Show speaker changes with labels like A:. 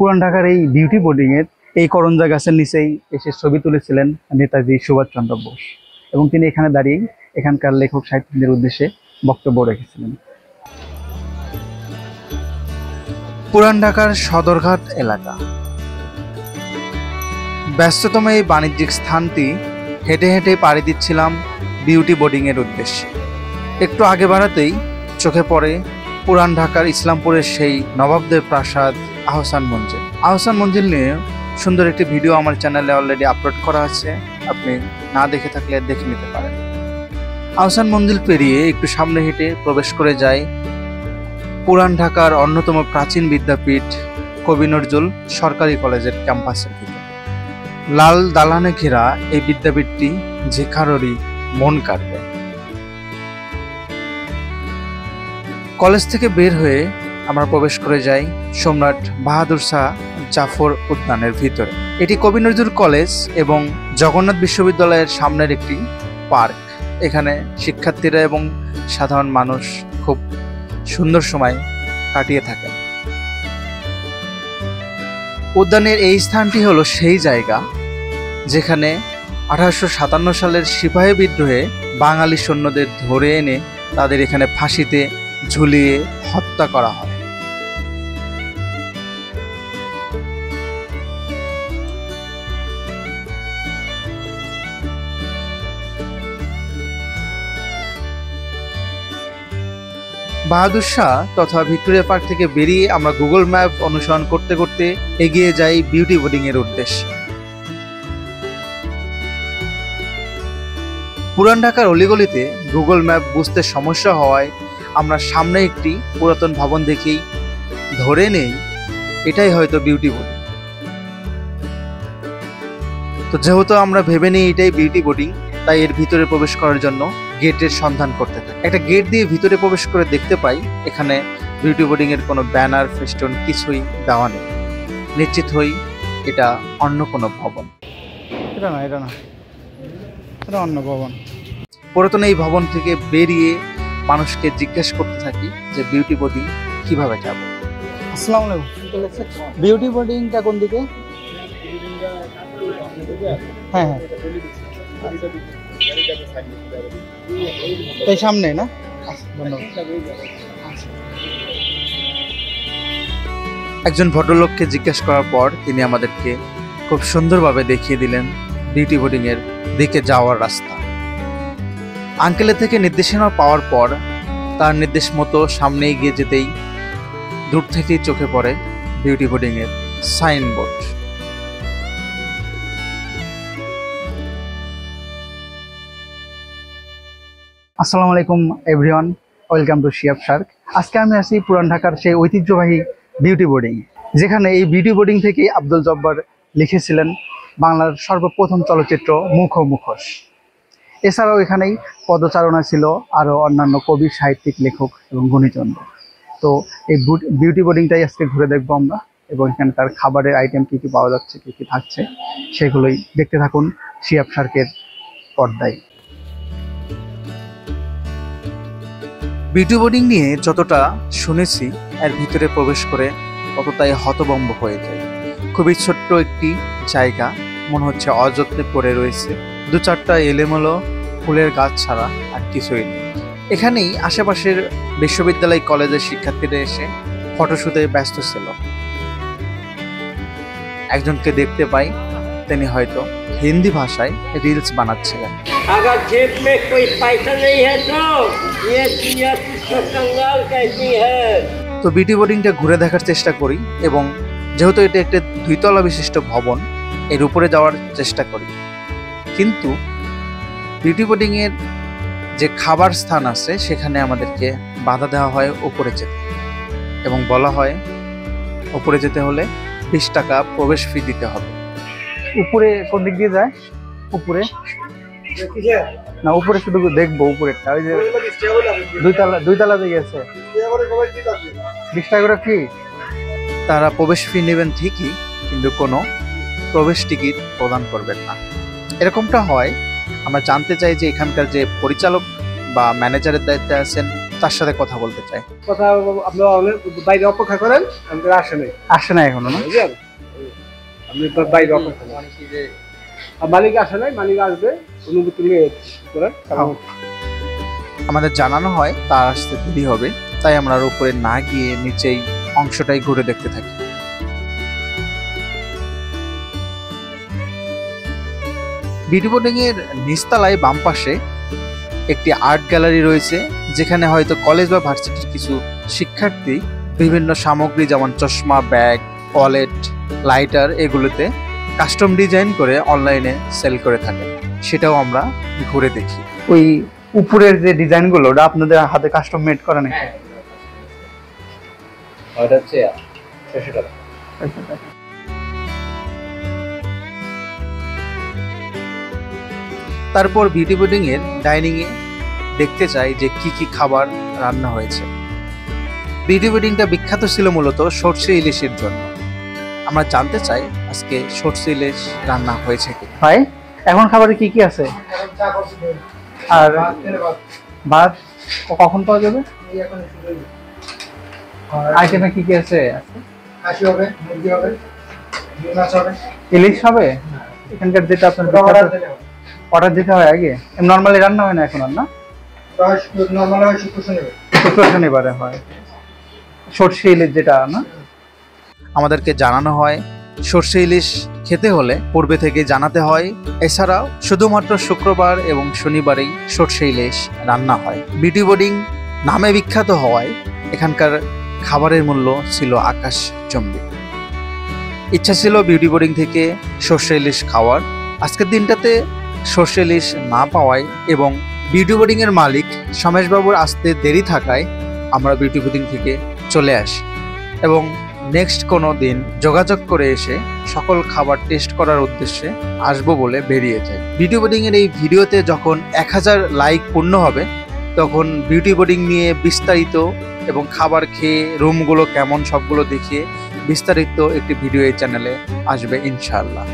A: পুরান ঢাকার এই বিউটি বোর্ডিং এর এই করঞ্জা গাছের নিচেই এসে ছবি তুলেছিলেন নেতাজি সুভাষচন্দ্র বোস এবং তিনি এখানে দাঁড়িয়ে এখানকার লেখক সাহিত্যিকদের উদ্দেশ্যে বক্তব্য রেখেছিলেন। পুরান ঢাকার সদরঘাট এলাকা, ব্যস্ততম এই বাণিজ্যিক স্থানটি হেঁটে হেঁটে পাড়ি দিচ্ছিলাম বিউটি বোর্ডিং এর উদ্দেশ্যে। একটু আগে বাড়াতেই চোখে পড়ে পুরান ঢাকার ইসলামপুরের সেই নবাবদের প্রাসাদ আহসান মঞ্জিল। আহসান মঞ্জিল নিয়ে সুন্দর একটি ভিডিও আমার চ্যানেলে অলরেডি আপলোড করা আছে, আপনি না দেখে থাকলে দেখে নিতে পারেন। আহসান মঞ্জিল পেরিয়ে একটু সামনে হেঁটে প্রবেশ করে যায় পুরান ঢাকার অন্যতম প্রাচীন বিদ্যাপীঠ কবি নজরুল সরকারি কলেজের ক্যাম্পাসের ভিতরে। লাল দালানে ঘেরা এই বিদ্যাপীঠটি যে কারোরই মন কাড়বে। কলেজ থেকে বের হয়ে আমরা প্রবেশ করে যাই সম্রাট বাহাদুর শাহ জাফর উদ্যানের ভিতরে। এটি কবি নজরুল কলেজ এবং জগন্নাথ বিশ্ববিদ্যালয়ের সামনের একটি পার্ক। এখানে শিক্ষার্থীরা এবং সাধারণ মানুষ খুব সুন্দর সময় কাটিয়ে থাকেন। উদ্যানের এই স্থানটি হলো সেই জায়গা যেখানে 1857 সালের সিপাহী বিদ্রোহে বাঙালি সৈন্যদের ধরে এনে তাদের এখানে ফাঁসিতে ঝুলিয়ে হত্যা করা হয়। বাহাদুর শাহ তথা ভিক্টোরিয়া পার্ক থেকে বেরিয়ে আমরা গুগল ম্যাপ অনুসরণ করতে করতে এগিয়ে যাই বিউটি বোর্ডিং এর উদ্দেশ্যে। পুরান ঢাকার অলিগলিতে গুগল ম্যাপ বুঝতে সমস্যা হওয়ায় আমরা সামনে একটি পুরাতন ভবন দেখেই ধরে নেই এটাই হয়তো বিউটি বোর্ডিং। তো যেহেতু আমরা ভেবে নিই এটাই বিউটি বোর্ডিং, তাই এর ভিতরে প্রবেশ করার জন্য গেটের সন্ধান করতে থাকি। একটা গেট দিয়ে ভিতরে প্রবেশ করে দেখতে পাই এখানে বিউটি বোর্ডিং এর কোনো ব্যানার ফেস্টুন কিছুই দেওয়া নেই। নিশ্চিত হই এটা অন্য কোনো ভবন। এটা অন্য ভবন। পুরাতন এই ভবন থেকে বেরিয়ে মানুষকে জিজ্ঞেস করতে থাকি যে বিউটি বোর্ডিং কিভাবে যাব। আসসালামু আলাইকুম, বিউটি বোর্ডিংটা কোন দিকে? হ্যাঁ হ্যাঁ, এই সামনে না? ধন্যবাদ। একজন ভদ্রলোককে জিজ্ঞেস করার পর তিনি আমাদেরকে খুব সুন্দরভাবে দেখিয়ে দিলেন বিউটি বোর্ডিং এর দিকে যাওয়ার রাস্তা। আঙ্কেলের থেকে নির্দেশনা পাওয়ার পর তার নির্দেশ মতো সামনে এগিয়ে যেতেই দূর থেকেই চোখে পড়ে বিউটি বোর্ডিং এর সাইনবোর্ড। আসসালামু আলাইকুম everyone, welcome to Shiyab Shark. আজকে আমি আছি পুরান ঢাকার সেই ঐতিহ্যবাহী বিউটি বোর্ডিং, যেখানে এই বিউটি বোর্ডিং থেকেই আব্দুল জব্বার লিখেছিলেন বাংলার সর্বপ্রথম চলচ্চিত্র মুখ ও মুখোশ। এছাড়াও এখানেই পদচারণা ছিল আরও অন্যান্য কবি, সাহিত্যিক, লেখক এবং গুণীজনদের। তো এই বিউটি বোর্ডিংটাই আজকে ঘুরে দেখবো আমরা এবং এখানকার খাবারের আইটেম কী কী পাওয়া যাচ্ছে, কী কী থাকছে সেগুলোই দেখতে থাকুন শিয়াব শার্কের পর্দায়। বিউটি বোর্ডিং নিয়ে যতটা শুনেছি এর ভিতরে প্রবেশ করে ততটাই হতভম্ব হয়ে যায়। খুবই ছোট্ট একটি জায়গা, মনে হচ্ছে অযত্নে পড়ে রয়েছে। দু চারটা এলোমেলো ফুলের গাছ ছাড়া আর কিছুই নেই। এখানেই আশেপাশের বিশ্ববিদ্যালয় কলেজের শিক্ষার্থীরা এসে ফটোশুটে ব্যস্ত ছিল। একজনকে দেখতে পাই, তিনি হয়তো হিন্দি ভাষায় রিলস বানাচ্ছিলেন। তো বিউটি বোর্ডিংটা ঘুরে দেখার চেষ্টা করি এবং যেহেতু এটা একটা 2 তলা বিশিষ্ট ভবন, এর উপরে যাওয়ার চেষ্টা করি। কিন্তু বিউটি বোর্ডিং এর যে খাবার স্থান আছে সেখানে আমাদেরকে বাধা দেওয়া হয় উপরে যেতে এবং বলা হয় উপরে যেতে হলে 20 টাকা প্রবেশ ফি দিতে হবে। উপরে কোন দিক দিয়ে যায়? উপরে না, উপরে শুধু দেখবো উপরেরটা, ওই যে 2 তলা দিয়ে গেছে 20 টাকা করে ফি। তারা প্রবেশ ফি নেবেন ঠিকই, কিন্তু কোনো প্রবেশ টিকিট প্রদান করবেন না। এরকমটা হয়। আমরা জানতে চাই যে এখানকার যে পরিচালক বা ম্যানেজারের দায়িত্বে আছেন তার সাথে কথা বলতে চাই।
B: কথা আপনারা অনেক বাইরে অপেক্ষা করেন, আমাদের আসে না এখনো না, বুঝলেন? আপনি বাইরে অপেক্ষা করেন, মালিক আসে নাই, মালিক আসবে, অনুমতি নিয়ে করেন।
A: আমাদের জানানো হয় তার আসতে দেরি হবে, তাই আমরা আর উপরে না গিয়ে নিচেই অংশটাই ঘুরে দেখতে থাকি। বিউটি বোর্ডিং এর নিচতলায় বাম পাশে একটি আর্ট গ্যালারি রয়েছে, যেখানে হয়তো কলেজ বা ভার্সিটির কিছু শিক্ষার্থী বিভিন্ন সামগ্রী যেমন চশমা, ব্যাগ, ওয়ালেট, লাইটার এগুলোতে কাস্টম ডিজাইন করে অনলাইনে সেল করে থাকে, সেটাও আমরা ঘুরে দেখি। ওই উপরের যে ডিজাইনগুলো ওটা আপনাদের হাতে কাস্টম মেড করা নাকি?
B: ওটা হচ্ছে 600 টাকা।
A: তারপর বিউটি বোর্ডিং এর ডাইনিং এ দেখতে চাই যে কি কি খাবার রান্না হয়েছে। বিউটি বোর্ডিংটা বিখ্যাত ছিল মূলত সরষে ইলিশের জন্য। আমরা জানতে চাই আজকে সরষে ইলিশ রান্না হয়েছে কি। ভাই, এখন খাবারে কি কি আছে? আর ভাত কখন পাওয়া যাবে? আইটেমে কি কি আছে?
B: খাসি হবে, মুরগি হবে, মাছ হবে,
A: ইলিশ হবে। এখানকার যেটা আপনার অর্ডার দিতে হয় আগে, নরমালি রান্না হয় না এখন আর? না,
B: নরমাল হয় শুক্র
A: শনিবারে হয় সরষে ইলিশ যেটা না। আমাদেরকে জানানো হয় সরষে ইলিশ খেতে হলে পূর্বে থেকে জানাতে হয়। এছাড়াও শুধুমাত্র শুক্রবার এবং শনিবারেই সরষে ইলিশ রান্না হয়। বিউটি বোর্ডিং নামে বিখ্যাত হওয়ায় এখানকার খাবারের মূল্য ছিল আকাশচুম্বী। ইচ্ছা ছিল বিউটি বোর্ডিং থেকে সরষে ইলিশ খাওয়ার। আজকের দিনটাতে সরষে ইলিশ না পাওয়ায় এবং বিউটি বোর্ডিং এর মালিক সমেশবাবুর আসতে দেরি থাকায় আমরা বিউটি বোর্ডিং থেকে চলে আসি এবং নেক্সট কোনো দিন যোগাযোগ করে এসে সকল খাবার টেস্ট করার উদ্দেশ্যে আসবো বলে বেরিয়ে যাই। বিউটি বোর্ডিং এর এই ভিডিওতে যখন 1000 লাইক পূর্ণ হবে তখন বিউটি বোর্ডিং নিয়ে বিস্তারিত এবং খাবার খেয়ে রুমগুলো কেমন সবগুলো দেখিয়ে বিস্তারিত একটি ভিডিও এই চ্যানেলে আসবে ইনশাআল্লাহ।